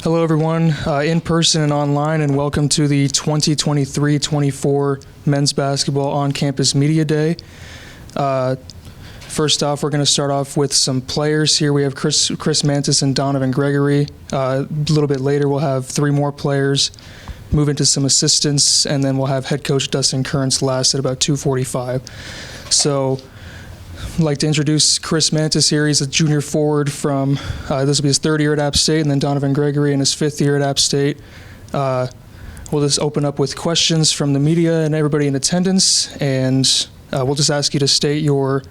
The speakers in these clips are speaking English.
Hello, everyone, in person and online, and welcome to the 2023-24 Men's Basketball On-Campus Media Day. First off, we're going to start off with some players here. We have Chris Mantis and Donovan Gregory. A little bit later, we'll have three more players, move into some assistants, and then we'll have head coach Dustin Kearns last at about 2:45. So I'd like to introduce Chris Mantis here. He's a junior forward from, this will be his third year at App State, and then Donovan Gregory in his fifth year at App State. We'll just open up with questions from the media and everybody in attendance, and we'll just ask you to state your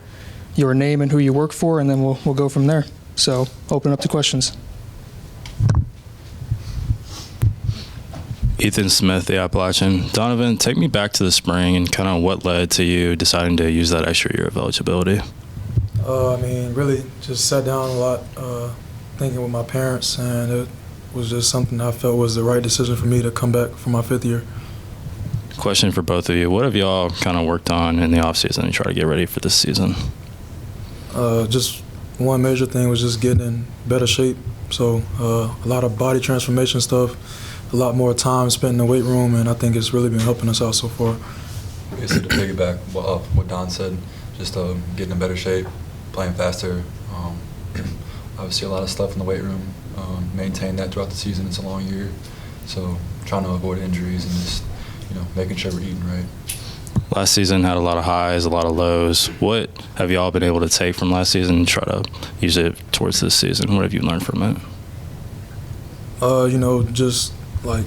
name and who you work for, and then we'll go from there. So open up to questions. Ethan Smith, the Appalachian. Donovan, take me back to the spring and kind of what led to you deciding to use that extra year of eligibility. Really just sat down a lot thinking with my parents, and it was just something I felt was the right decision for me to come back for my fifth year. Question for both of you. What have y'all kind of worked on in the offseason to try to get ready for this season? Just one major thing was just getting in better shape. So a lot of body transformation stuff, a lot more time spent in the weight room, and I think it's really been helping us out so far. I guess to piggyback what Don said, just getting in better shape, playing faster. Obviously a lot of stuff in the weight room. Maintain that throughout the season. It's a long year, so trying to avoid injuries and just making sure we're eating right. Last season had a lot of highs, a lot of lows. What have y'all been able to take from last season and try to use it towards this season? What have you learned from it? Just like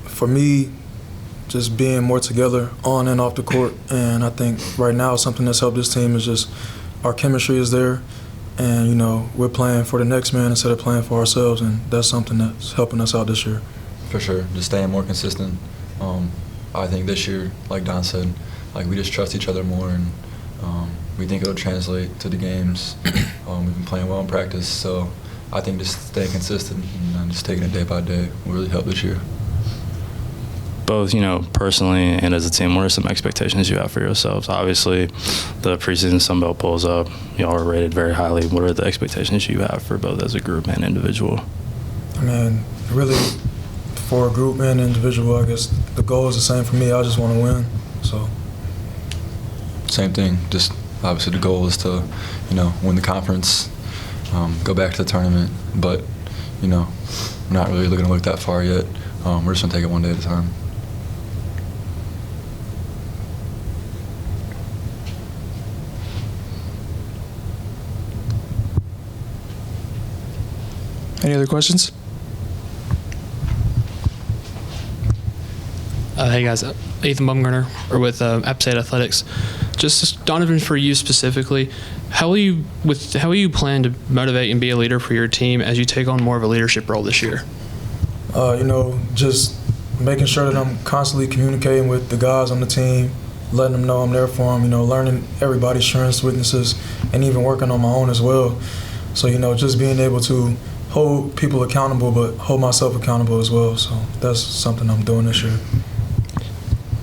for me, just being more together on and off the court. And I think right now something that's helped this team is just our chemistry is there. And, we're playing for the next man instead of playing for ourselves. And that's something that's helping us out this year. For sure. Just staying more consistent. I think this year, like Don said, we just trust each other more, and we think it'll translate to the games. We've been playing well in practice, so I think just staying consistent and just taking it day by day will really help this year. Both, personally and as a team, what are some expectations you have for yourselves? Obviously, the preseason Sun Belt pulls up. Y'all are rated very highly. What are the expectations you have for both as a group and individual? Really, for a group and individual, I guess the goal is the same for me. I just want to win. So. Same thing. Just obviously the goal is to, win the conference, go back to the tournament. But, we're not really going to look that far yet. We're just going to take it one day at a time. Any other questions? Hey guys, Ethan Bumgarner, or with App State Athletics. Just Donovan, for you specifically, how will you plan to motivate and be a leader for your team as you take on more of a leadership role this year? Just making sure that I'm constantly communicating with the guys on the team, letting them know I'm there for them. Learning everybody's strengths, weaknesses, and even working on my own as well. So just being able to hold people accountable, but hold myself accountable as well. So that's something I'm doing this year.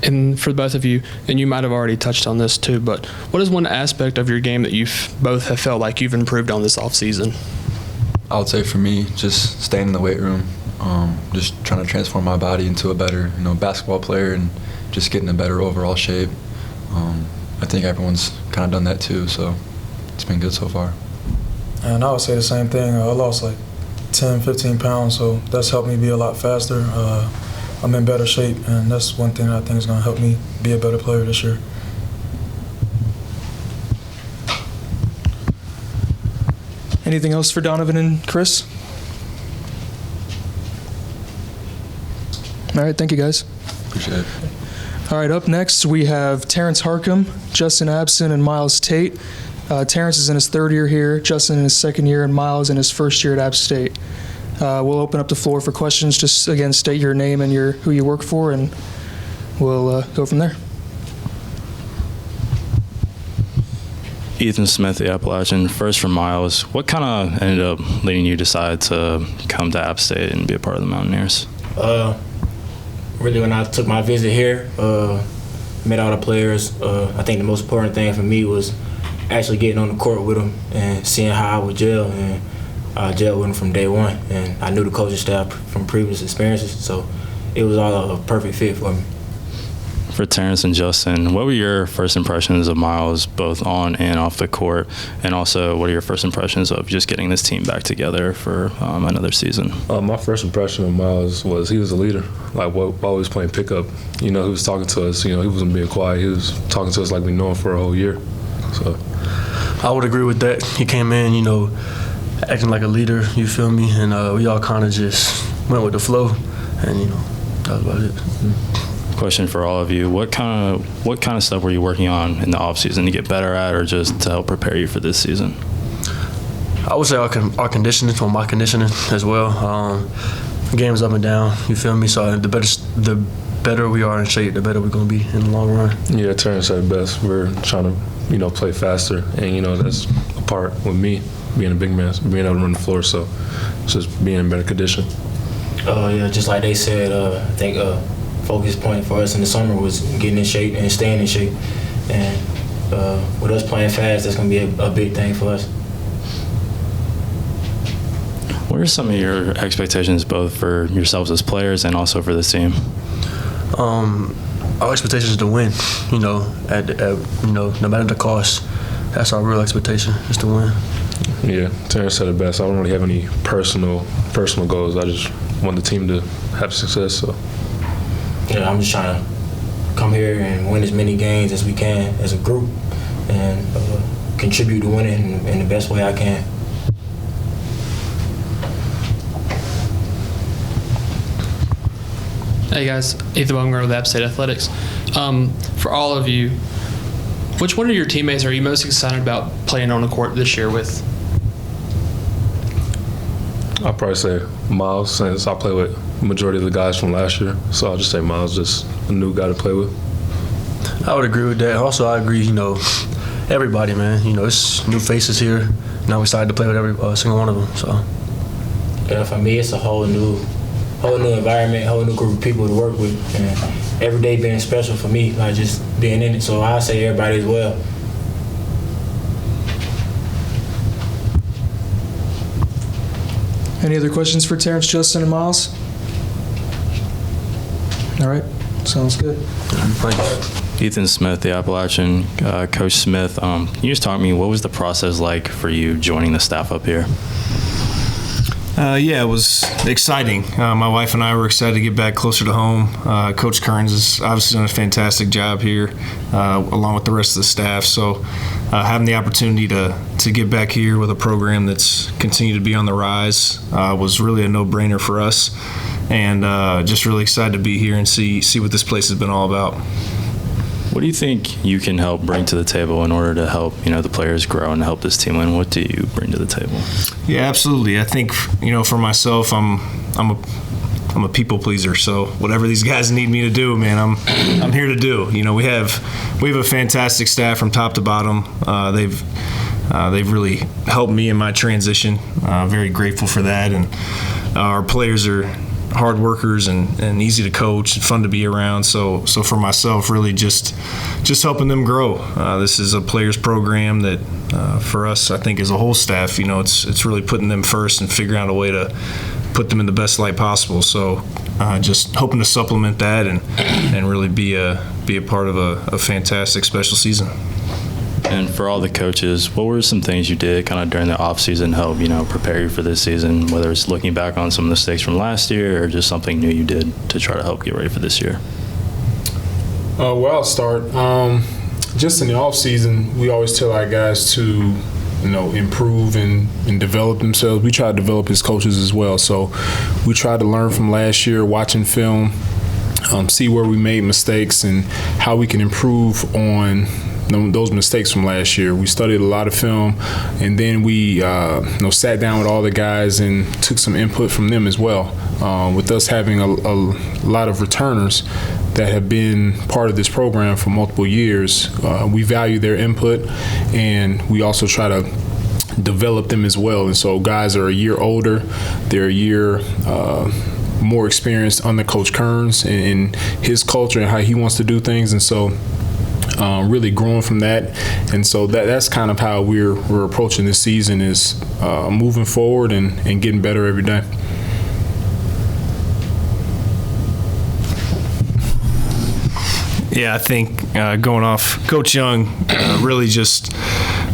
And for both of you, and you might have already touched on this too, but what is one aspect of your game that you both have felt like you've improved on this offseason? I would say for me, just staying in the weight room, just trying to transform my body into a better, basketball player, and just getting a better overall shape. I think everyone's kind of done that too, so it's been good so far. And I would say the same thing. I lost 10, 15 pounds, so that's helped me be a lot faster. I'm in better shape, and that's one thing I think is going to help me be a better player this year. Anything else for Donovan and Chris? All right, thank you guys. Appreciate it. All right, up next we have Terrence Harcum, Justin Abson, and Miles Tate. Terrence is in his third year here, Justin in his second year, and Miles in his first year at App State. We'll open up the floor for questions. Just, again, state your name and who you work for, and we'll go from there. Ethan Smith, the Appalachian. First from Miles, what kind of ended up leading you to decide to come to App State and be a part of the Mountaineers? Really, when I took my visit here, met all the players, I think the most important thing for me was actually getting on the court with them and seeing how I would gel. And I gelled with him from day one, and I knew the coaching staff from previous experiences, so it was all a perfect fit for me. For Terrence and Justin, what were your first impressions of Miles, both on and off the court? And also, what are your first impressions of just getting this team back together for another season? My first impression of Miles was he was a leader. Like, while we was playing pickup, he was talking to us. He wasn't being quiet. He was talking to us like we know him for a whole year. So I would agree with that. He came in, acting like a leader, you feel me? And we all kind of just went with the flow, and, that was about it. Question for all of you: what kind of stuff were you working on in the off season to get better at, or just to help prepare you for this season? I would say our conditioning, or my conditioning as well. Games up and down, you feel me? So the better we are in shape, the better we're gonna be in the long run. Yeah, Terrence said it best. We're trying to play faster, and that's a part with me being a big man, being able to run the floor. So it's just being in better condition. Yeah, just like they said, I think focus point for us in the summer was getting in shape and staying in shape. And with us playing fast, that's going to be a big thing for us. What are some of your expectations, both for yourselves as players and also for this team? Our expectation is to win. No matter the cost, that's our real expectation, is to win. Yeah, Terrence said it best. I don't really have any personal goals. I just want the team to have success. So. Yeah, I'm just trying to come here and win as many games as we can as a group, and contribute to winning in the best way I can. Hey guys, Ethan Bumgarner with App State Athletics. For all of you, which one of your teammates are you most excited about playing on the court this year with? I'll probably say Miles, since I play with the majority of the guys from last year. So I'll just say Miles, just a new guy to play with. I would agree with that. Also, I agree, everybody, man. It's new faces here. Now we're excited to play with every single one of them. So. Yeah, for me, it's a whole new environment, whole new group of people to work with, and every day being special for me, like just being in it. So I say everybody as well. Any other questions for Terrence, Justin, and Miles? All right, sounds good. Thank you. Ethan Smith, the Appalachian Coach Smith. Can you just talk to me, what was the process like for you joining the staff up here? Yeah, it was exciting. My wife and I were excited to get back closer to home. Coach Kearns has obviously done a fantastic job here, along with the rest of the staff. So having the opportunity to get back here with a program that's continued to be on the rise was really a no-brainer for us. And just really excited to be here and see what this place has been all about. What do you think you can help bring to the table in order to help the players grow and help this team win? What do you bring to the table? Yeah, absolutely. I think for myself, I'm a people pleaser. So whatever these guys need me to do, man, I'm here to do. We have a fantastic staff from top to bottom. They've really helped me in my transition. Very grateful for that, and our players are hard workers and easy to coach and fun to be around. So for myself, really just helping them grow. This is a players program that for us, I think as a whole staff, it's really putting them first and figuring out a way to put them in the best light possible. So just hoping to supplement that and really be a part of a fantastic special season. And for all the coaches, what were some things you did kind of during the off season to help prepare you for this season, whether it's looking back on some of the mistakes from last year or just something new you did to try to help get ready for this year? Well, I'll start. Just in the off season, we always tell our guys to improve and develop themselves. We try to develop as coaches as well. So we try to learn from last year, watching film, see where we made mistakes and how we can improve on those mistakes from last year. We studied a lot of film, and then we sat down with all the guys and took some input from them as well. With us having a lot of returners that have been part of this program for multiple years, we value their input, and we also try to develop them as well. And so guys are a year older, they're a year more experienced under Coach Kearns and his culture and how he wants to do things. And so really growing from that. And so that's kind of how we're approaching this season, is moving forward and getting better every day. Yeah, I think going off Coach Young, really just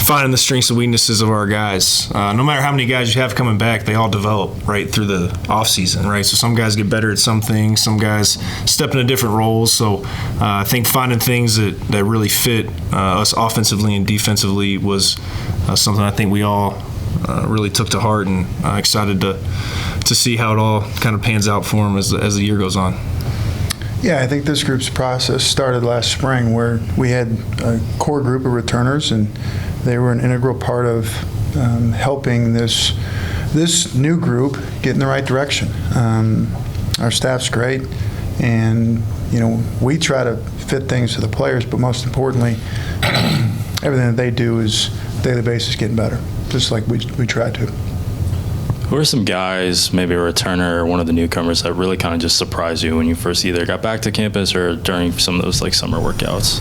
finding the strengths and weaknesses of our guys. No matter how many guys you have coming back, they all develop right through the offseason, right? So some guys get better at some things, some guys step into different roles. So I think finding things that really fit us offensively and defensively was something I think we all really took to heart, and excited to see how it all kind of pans out for them as the year goes on. Yeah, I think this group's process started last spring, where we had a core group of returners, and they were an integral part of helping this new group get in the right direction. Our staff's great, and we try to fit things to the players, but most importantly, everything that they do is daily basis getting better, just like we try to. Who are some guys, maybe a returner or one of the newcomers, that really kind of just surprised you when you first either got back to campus or during some of those like summer workouts?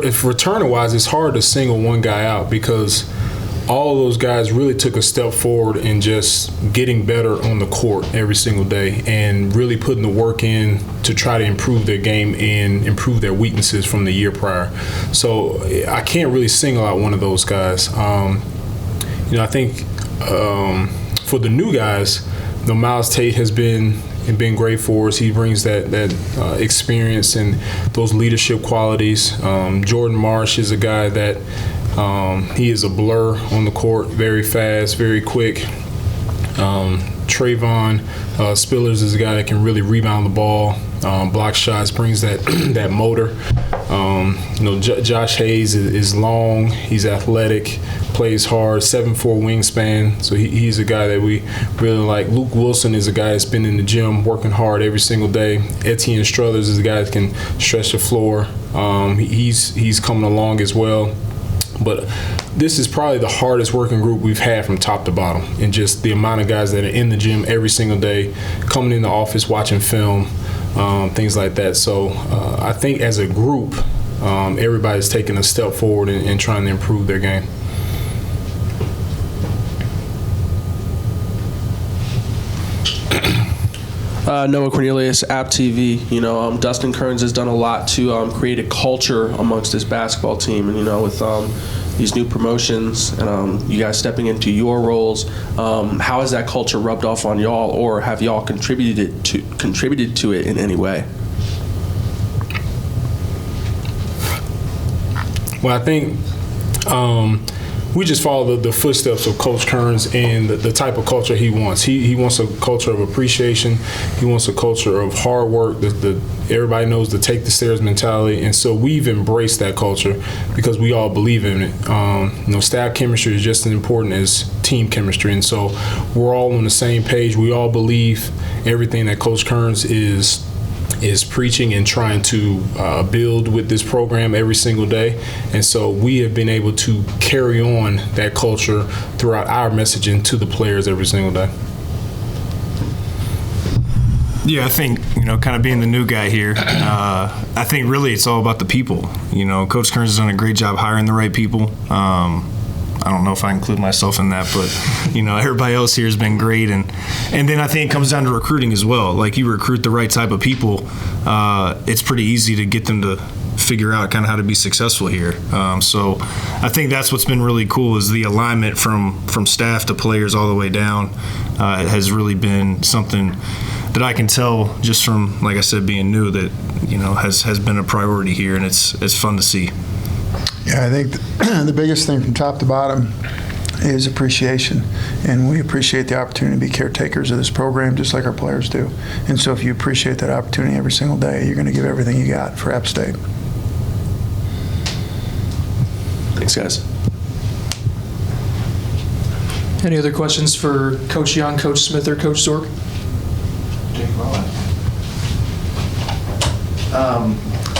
If returner-wise, it's hard to single one guy out, because all of those guys really took a step forward in just getting better on the court every single day and really putting the work in to try to improve their game and improve their weaknesses from the year prior. So I can't really single out one of those guys. I think for the new guys, Miles Tate has been great for us. He brings that experience and those leadership qualities. Jordan Marsh is a guy that he is a blur on the court, very fast, very quick. Trayvon Spillers is a guy that can really rebound the ball, block shots, brings that motor. Josh Hayes is long, he's athletic, plays hard, 7'4" wingspan, so he's a guy that we really like. Luke Wilson is a guy that's been in the gym working hard every single day. Etienne Struthers is a guy that can stretch the floor. He's coming along as well. But this is probably the hardest working group we've had from top to bottom, and just the amount of guys that are in the gym every single day, coming in the office, watching film, things like that. So I think as a group, everybody's taking a step forward and trying to improve their game. Noah Cornelius, App TV. Dustin Kearns has done a lot to create a culture amongst this basketball team, and with these new promotions and you guys stepping into your roles, how has that culture rubbed off on y'all, or have y'all contributed to it in any way? Well, I think we just follow the footsteps of Coach Kearns and the type of culture he wants. He wants a culture of appreciation. He wants a culture of hard work. Everybody knows the take the stairs mentality, and so we've embraced that culture because we all believe in it. Staff chemistry is just as important as team chemistry, and so we're all on the same page. We all believe everything that Coach Kearns is preaching and trying to build with this program every single day. And so we have been able to carry on that culture throughout our messaging to the players every single day. Yeah, I think, kind of being the new guy here, I think really it's all about the people. Coach Kearns has done a great job hiring the right people. I don't know if I include myself in that, but everybody else here has been great, and then I think it comes down to recruiting as well. Like, you recruit the right type of people, it's pretty easy to get them to figure out kind of how to be successful here. So I think that's what's been really cool, is the alignment from staff to players all the way down. It has really been something that I can tell just from, like I said, being new, that has been a priority here, and it's fun to see. Yeah, I think the biggest thing from top to bottom is appreciation, and we appreciate the opportunity to be caretakers of this program just like our players do. And so if you appreciate that opportunity every single day, you're going to give everything you got for App State. Thanks, guys. Any other questions for Coach Young, Coach Smith, or Coach Zork?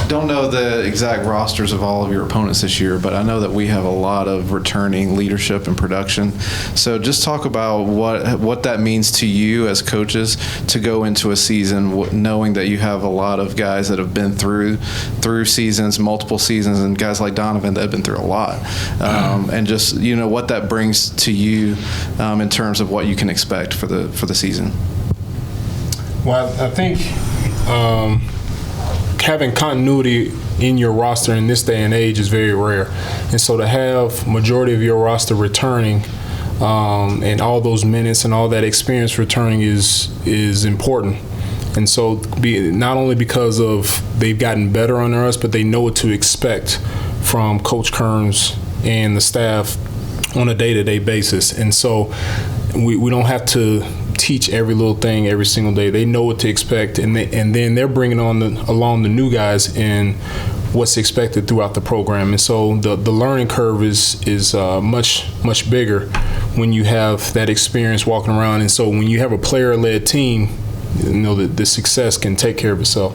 don't know the exact rosters of all of your opponents this year, but I know that we have a lot of returning leadership and production. So just talk about what that means to you as coaches to go into a season knowing that you have a lot of guys that have been through seasons, multiple seasons, and guys like Donovan that have been through a lot. And just, what that brings to you in terms of what you can expect for the season. Well, I think having continuity in your roster in this day and age is very rare. And so to have majority of your roster returning and all those minutes and all that experience returning is important. And so not only because of they've gotten better under us, but they know what to expect from Coach Kearns and the staff on a day-to-day basis. And so we don't have to teach every little thing every single day. They know what to expect, and then they're bringing along the new guys and what's expected throughout the program. And so the learning curve is much bigger when you have that experience walking around. And so when you have a player-led team, the success can take care of itself.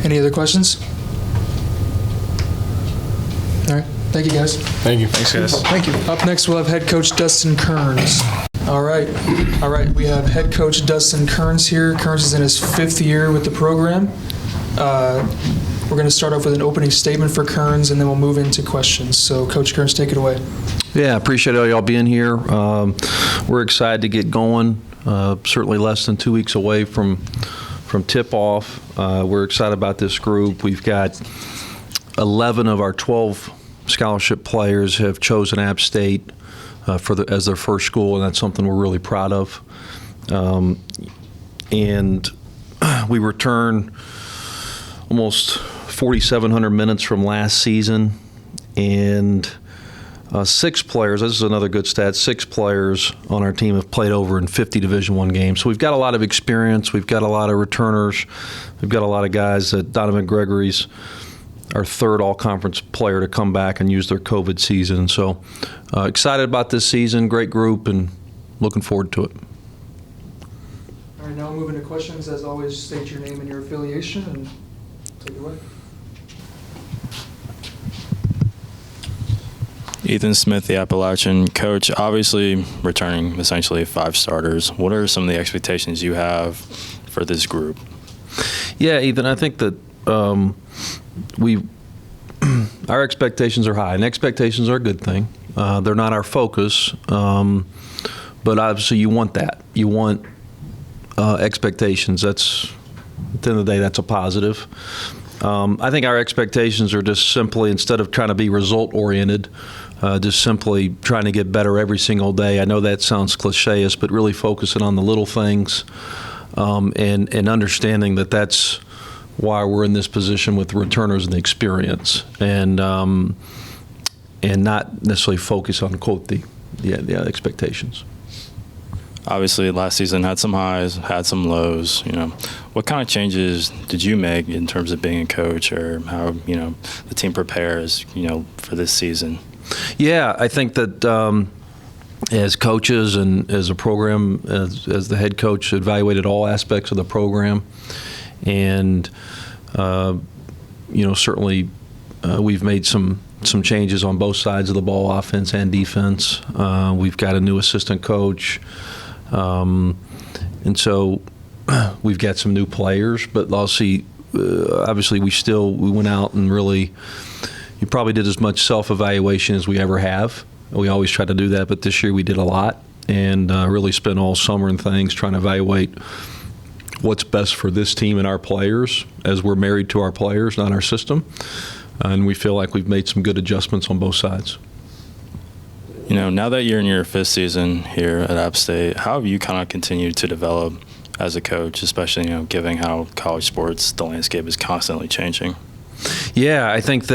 Any other questions? All right. Thank you, guys. Thank you. Thanks, guys. Thank you. Up next, we'll have head coach Dustin Kearns. All right. We have head coach Dustin Kearns here. Kearns is in his 5th year with the program. We're going to start off with an opening statement for Kearns, and then we'll move into questions. So, Coach Kearns, take it away. Yeah, I appreciate all y'all being here. We're excited to get going. Certainly less than 2 weeks away from tip-off. We're excited about this group. We've got 11 of our 12 scholarship players have chosen App State as their first school, and that's something we're really proud of. And we return almost 4,700 minutes from last season, and 6 players, this is another good stat, 6 players on our team have played over in 50 Division I games. So we've got a lot of experience. We've got a lot of returners. We've got a lot of guys that Donovan Gregory's our 3rd all-conference player to come back and use their COVID season. So excited about this season, great group, and looking forward to it. All right, now we'll move into questions. As always, state your name and your affiliation, and take it away. Ethan Smith, the Appalachian. Coach, obviously returning essentially 5 starters. What are some of the expectations you have for this group? Yeah, Ethan, I think that our expectations are high, and expectations are a good thing. They're not our focus, but obviously you want that. You want expectations. That's, at the end of the day, that's a positive. I think our expectations are just simply, instead of trying to be result-oriented, just simply trying to get better every single day. I know that sounds cliché-ish, but really focusing on the little things and understanding that that's why we're in this position with returners and the experience, and not necessarily focus on, quote, the expectations. Obviously, last season had some highs, had some lows. What kind of changes did you make in terms of being a coach, or how the team prepares for this season? Yeah, I think that as coaches and as a program, as the head coach, evaluated all aspects of the program, and certainly we've made some changes on both sides of the ball, offense and defense. We've got a new assistant coach. And so we've got some new players, but obviously we went out and really, you probably did as much self-evaluation as we ever have. We always try to do that, but this year we did a lot, and really spent all summer and things trying to evaluate what's best for this team and our players, as we're married to our players, not our system. And we feel like we've made some good adjustments on both sides. Now that you're in your 5th season here at App State, how have you kind of continued to develop as a coach, especially, given how college sports, the landscape is constantly changing? Yeah, I think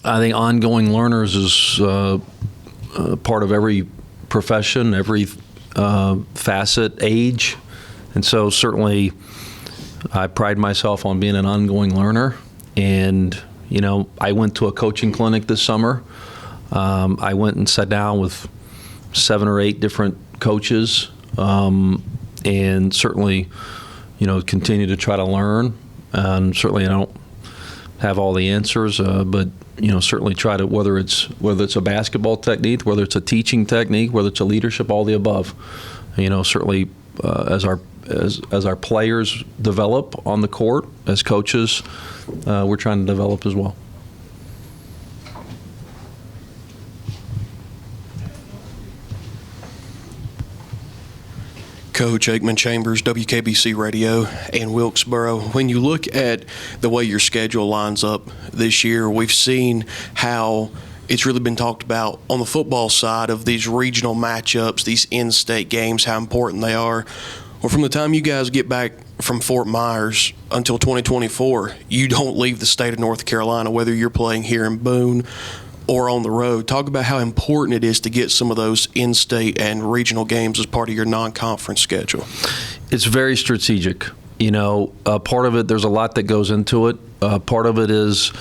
ongoing learners is part of every profession, every facet, age. And so certainly I pride myself on being an ongoing learner. And, I went to a coaching clinic this summer. I went and sat down with 7 or 8 different coaches, and certainly, continue to try to learn. And certainly, I don't have all the answers, but certainly try to, whether it's a basketball technique, whether it's a teaching technique, whether it's a leadership, all the above. Certainly as our players develop on the court, as coaches, we're trying to develop as well. Coach Aikman Chambers, WKBC Radio in Wilkesboro. When you look at the way your schedule lines up this year, we've seen how it's really been talked about on the football side of these regional matchups, these in-state games, how important they are. Well, from the time you guys get back from Fort Myers until 2024, you don't leave the state of North Carolina, whether you're playing here in Boone or on the road. Talk about how important it is to get some of those in-state and regional games as part of your non-conference schedule. It's very strategic. Part of it, there's a lot that goes into it. Part of it is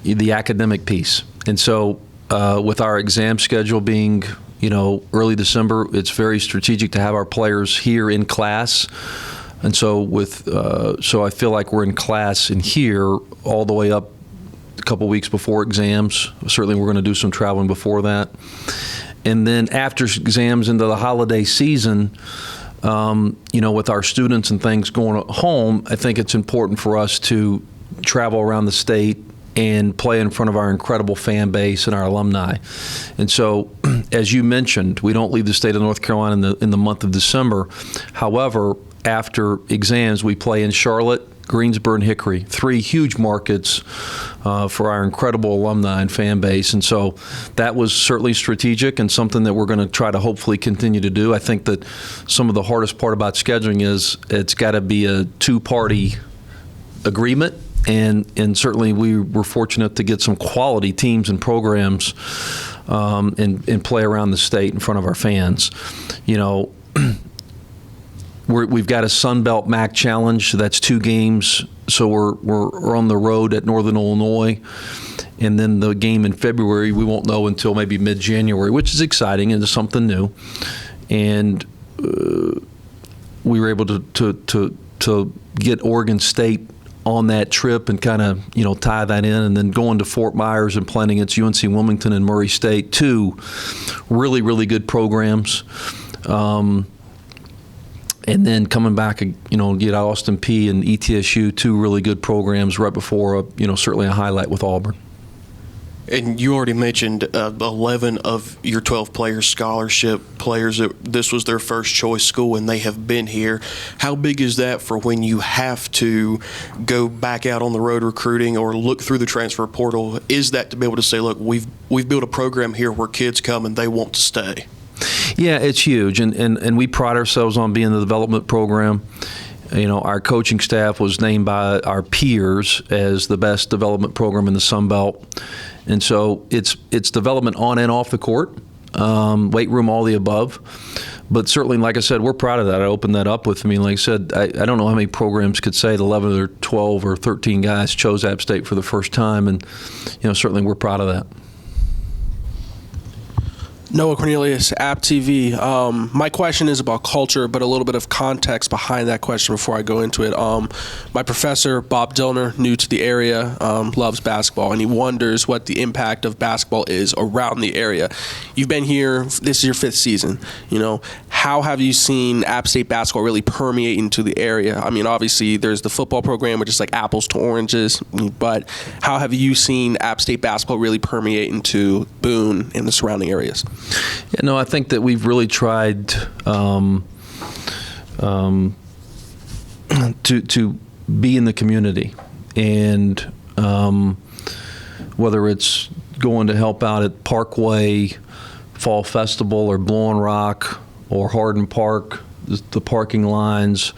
the academic piece. And so with our exam schedule being, early December, it's very strategic to have our players here in class. And so so I feel like we're in class in here all the way up a couple weeks before exams. Certainly we're going to do some traveling before that. And then after exams into the holiday season, with our students and things going home, I think it's important for us to travel around the state and play in front of our incredible fan base and our alumni. And so, as you mentioned, we don't leave the state of North Carolina in the month of December. However, after exams, we play in Charlotte, Greensboro, and Hickory, 3 huge markets for our incredible alumni and fan base. And so that was certainly strategic and something that we're going to try to hopefully continue to do. I think that some of the hardest part about scheduling is it's got to be a 2-party agreement. And certainly we were fortunate to get some quality teams and programs and play around the state in front of our fans. We've got a Sun Belt MAC Challenge. That's 2 games. So we're on the road at Northern Illinois. And then the game in February, we won't know until maybe mid-January, which is exciting and is something new. And we were able to get Oregon State on that trip and kind of, tie that in, and then going to Fort Myers and playing against UNC Wilmington and Murray State, 2 really, really good programs. And then coming back, get Austin P and ETSU, 2 really good programs right before, certainly a highlight with Auburn. And you already mentioned 11 of your 12 players, scholarship players, this was their first choice school and they have been here. How big is that for when you have to go back out on the road recruiting or look through the transfer portal? Is that to be able to say, look, we've built a program here where kids come and they want to stay? Yeah, it's huge. And we pride ourselves on being the development program. Our coaching staff was named by our peers as the best development program in the Sun Belt. And so it's development on and off the court, weight room, all the above. But certainly, like I said, we're proud of that. I opened that up with, like I said, I don't know how many programs could say that 11 or 12 or 13 guys chose App State for the first time. And, certainly we're proud of that. Noah Cornelius, App TV. My question is about culture, but a little bit of context behind that question before I go into it. My professor, Bob Dillner, new to the area, loves basketball, and he wonders what the impact of basketball is around the area. You've been here, this is your 5th season. How have you seen App State basketball really permeate into the area? Obviously, there's the football program, which is like apples to oranges, but how have you seen App State basketball really permeate into Boone and the surrounding areas? Yeah, no, I think that we've really tried to be in the community, and whether it's going to help out at Parkway Fall Festival or Blowing Rock or Hardin Park, the parking lines.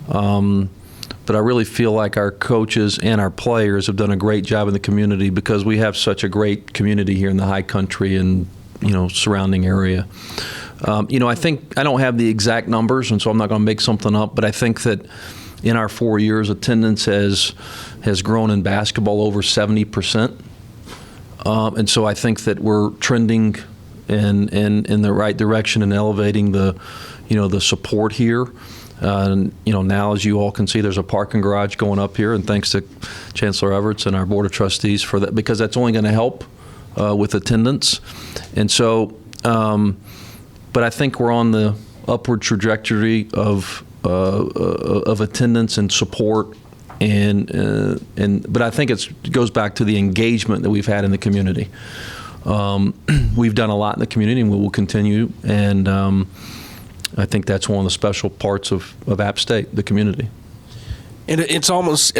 But I really feel like our coaches and our players have done a great job in the community because we have such a great community here in the high country and surrounding area. I think I don't have the exact numbers, and so I'm not going to make something up, but I think that in our 4 years, attendance has grown in basketball over 70%. And so I think that we're trending in the right direction and elevating the support here. Now, as you all can see, there's a parking garage going up here, and thanks to Chancellor Everts and our Board of Trustees for that, because that's only going to help with attendance. And so, but I think we're on the upward trajectory of attendance and support, but I think it goes back to the engagement that we've had in the community. We've done a lot in the community, and we will continue. And I think that's one of the special parts of App State, the community. And it almost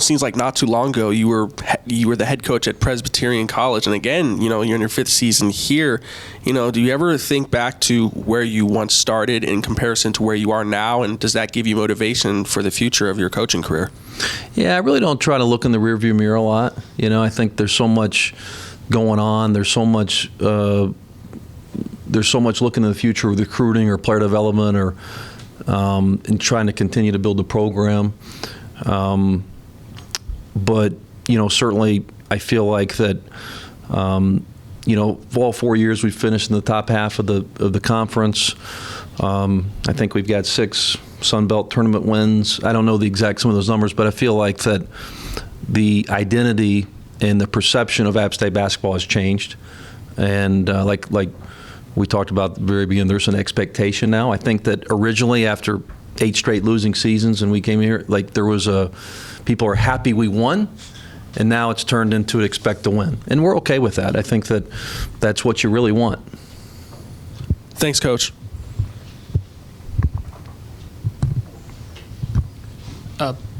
seems like not too long ago you were the head coach at Presbyterian College, and again, you're in your 5th season here. Do you ever think back to where you once started in comparison to where you are now, and does that give you motivation for the future of your coaching career? Yeah, I really don't try to look in the rearview mirror a lot. I think there's so much going on. There's so much looking in the future with recruiting or player development or and trying to continue to build the program. But, certainly I feel like that, all 4 years we've finished in the top half of the conference. I think we've got 6 Sun Belt tournament wins. I don't know the exact some of those numbers, but I feel like that the identity and the perception of App State basketball has changed. And like we talked about at the very beginning, there's an expectation now. I think that originally after 8 straight losing seasons and we came here, there was people are happy we won, and now it's turned into expect to win. And we're okay with that. I think that that's what you really want. Thanks, Coach.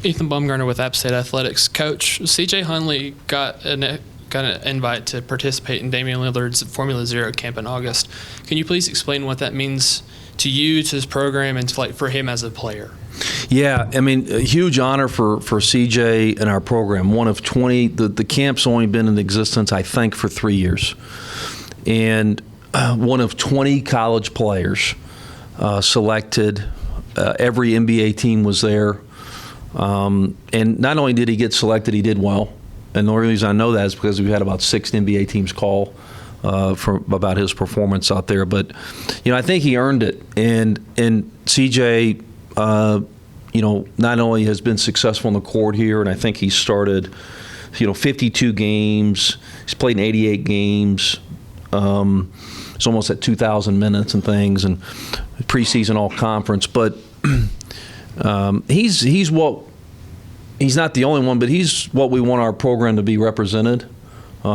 Ethan Bumgarner with App State Athletics. Coach, CJ Hunley got an invite to participate in Damian Lillard's Formula Zero camp in August. Can you please explain what that means to you, to his program, and for him as a player? Yeah, a huge honor for CJ and our program. One of 20, the camp's only been in existence, I think, for 3 years. And one of 20 college players selected. Every NBA team was there. And not only did he get selected, he did well. And the only reason I know that is because we've had about 6 NBA teams call about his performance out there. But, I think he earned it. And CJ, not only has been successful on the court here, and I think he started, 52 games. He's played in 88 games. He's almost at 2,000 minutes and things, and preseason all conference. But he's not the only one, but he's what we want our program to be represented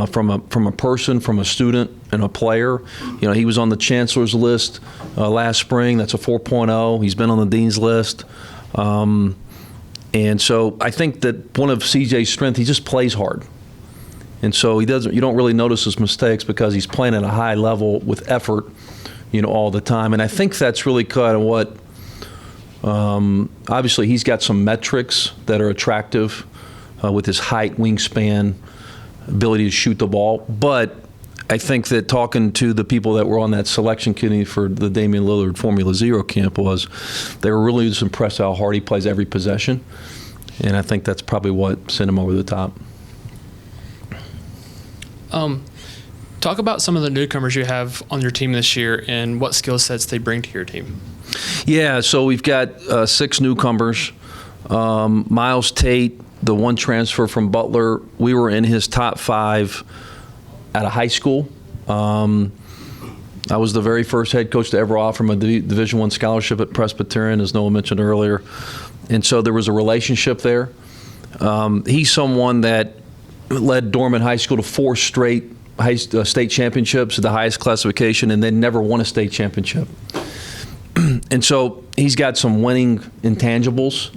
from a person, from a student, and a player. He was on the chancellor's list last spring. That's a 4.0. He's been on the dean's list. And so I think that one of CJ's strengths, he just plays hard. And so you don't really notice his mistakes because he's playing at a high level with effort, all the time. And I think that's really kind of what, obviously he's got some metrics that are attractive with his height, wingspan, ability to shoot the ball. But I think that talking to the people that were on that selection committee for the Damian Lillard Formula Zero camp they were really just impressed how hard he plays every possession. And I think that's probably what sent him over the top. Talk about some of the newcomers you have on your team this year and what skill sets they bring to your team. Yeah, so we've got 6 newcomers. Miles Tate, the one transfer from Butler, we were in his top 5 out of high school. I was the very first head coach to ever offer him a Division I scholarship at Presbyterian, as Noah mentioned earlier. And so there was a relationship there. He's someone that led Dorman High School to 4 straight state championships at the highest classification, and then never won a state championship. And so he's got some winning intangibles.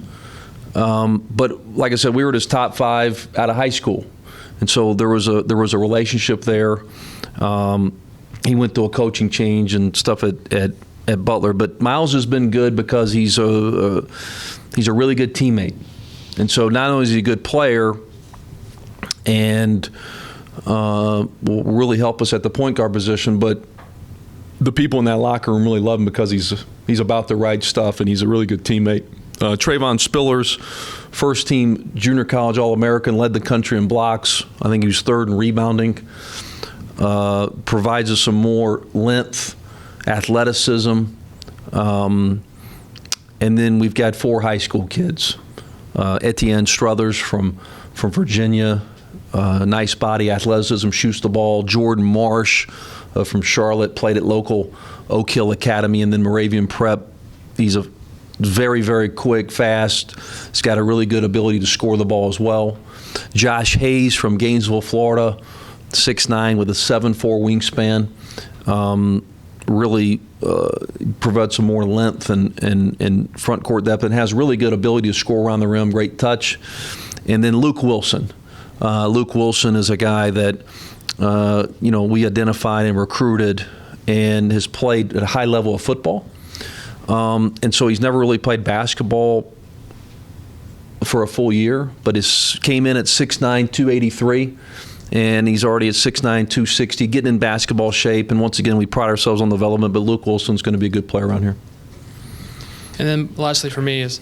But like I said, we were at his top 5 out of high school. And so there was a relationship there. He went through a coaching change and stuff at Butler. But Miles has been good because he's a really good teammate. And so not only is he a good player and will really help us at the point guard position, but the people in that locker room really love him because he's about the right stuff and he's a really good teammate. Trayvon Spillers, first team junior college All-American, led the country in blocks. I think he was 3rd in rebounding. Provides us some more length, athleticism, And then we've got 4 high school kids. Etienne Struthers from Virginia, nice body, athleticism, shoots the ball. Jordan Marsh from Charlotte, played at local Oak Hill Academy, and then Moravian Prep. He's a very, very quick, fast. He's got a really good ability to score the ball as well. Josh Hayes from Gainesville, Florida, 6'9" with a 7'4" wingspan. Really provides some more length and front court depth, and has really good ability to score around the rim, great touch. And then Luke Wilson. Luke Wilson is a guy that we identified and recruited and has played at a high level of football. And so he's never really played basketball for a full year, but came in at 6'9", 283. And he's already at 6'9", 260, getting in basketball shape. And once again, we pride ourselves on development, but Luke Wilson's going to be a good player around here. And then lastly for me is,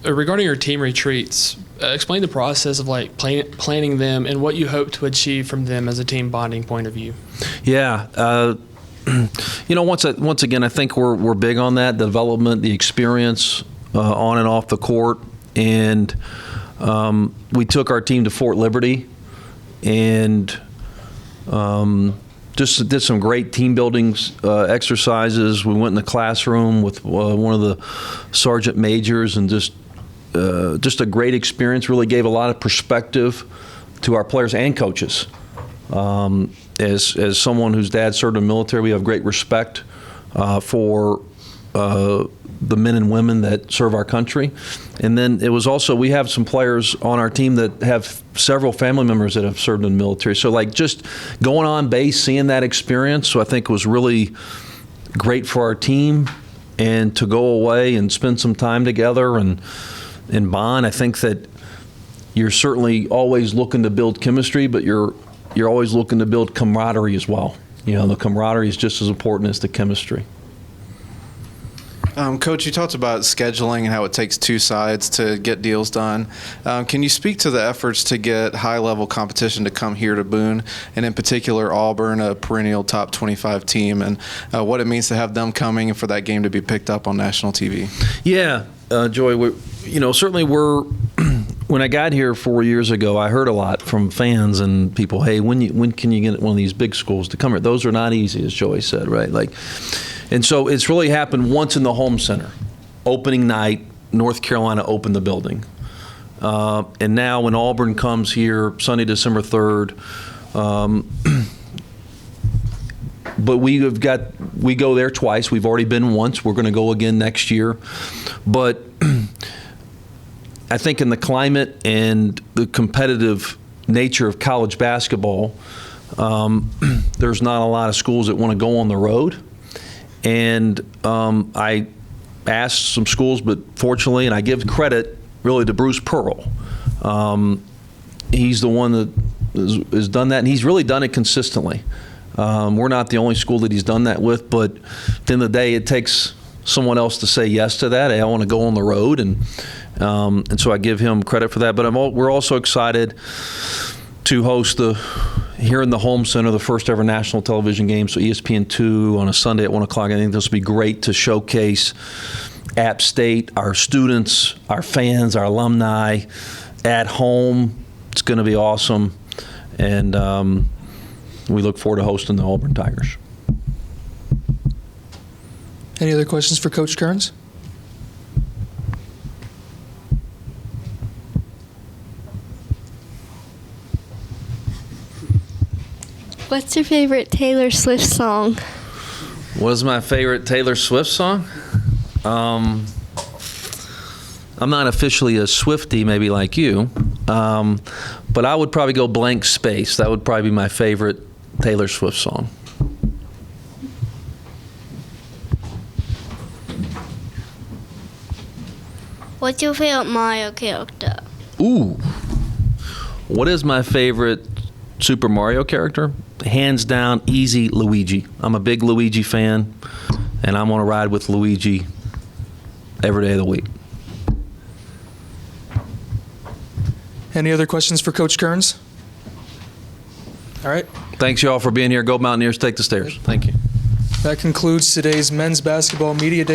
regarding your team retreats, explain the process of planning them and what you hope to achieve from them as a team bonding point of view. Yeah. Once again, I think we're big on that, the development, the experience on and off the court. And we took our team to Fort Liberty and just did some great team building exercises. We went in the classroom with one of the sergeant majors, and just a great experience. Really gave a lot of perspective to our players and coaches. As someone whose dad served in the military, we have great respect for the men and women that serve our country. And then it was also, we have some players on our team that have several family members that have served in the military. So just going on base, seeing that experience, so I think was really great for our team. And to go away and spend some time together and bond, I think that you're certainly always looking to build chemistry, but you're always looking to build camaraderie as well. The camaraderie is just as important as the chemistry. Coach, you talked about scheduling and how it takes 2 sides to get deals done. Can you speak to the efforts to get high-level competition to come here to Boone, and in particular Auburn, a perennial top 25 team, and what it means to have them coming and for that game to be picked up on national TV? Yeah, Joy, certainly when I got here 4 years ago, I heard a lot from fans and people, hey, when can you get one of these big schools to come here? Those are not easy, as Joy said, right? And so it's really happened once in the home center. Opening night, North Carolina opened the building. And now when Auburn comes here, Sunday, December 3rd, but we go there twice. We've already been once. We're going to go again next year. But I think in the climate and the competitive nature of college basketball, there's not a lot of schools that want to go on the road. And I asked some schools, but fortunately, and I give credit really to Bruce Pearl. He's the one that has done that, and he's really done it consistently. We're not the only school that he's done that with, but at the end of the day, it takes someone else to say yes to that. Hey, I want to go on the road, and so I give him credit for that. But we're also excited to host here in the home center, the first ever national television game, so ESPN2 on a Sunday at 1 o'clock. I think this will be great to showcase App State, our students, our fans, our alumni at home. It's going to be awesome. And we look forward to hosting the Auburn Tigers. Any other questions for Coach Kearns? What's your favorite Taylor Swift song? What is my favorite Taylor Swift song? I'm not officially a Swiftie, maybe like you, but I would probably go Blank Space. That would probably be my favorite Taylor Swift song. What's your favorite Mario character? Ooh. What is my favorite Super Mario character? Hands down, easy, Luigi. I'm a big Luigi fan, and I'm going to ride with Luigi every day of the week. Any other questions for Coach Kearns? All right. Thanks, y'all, for being here. Go Mountaineers, take the stairs. Thank you. That concludes today's men's basketball media day.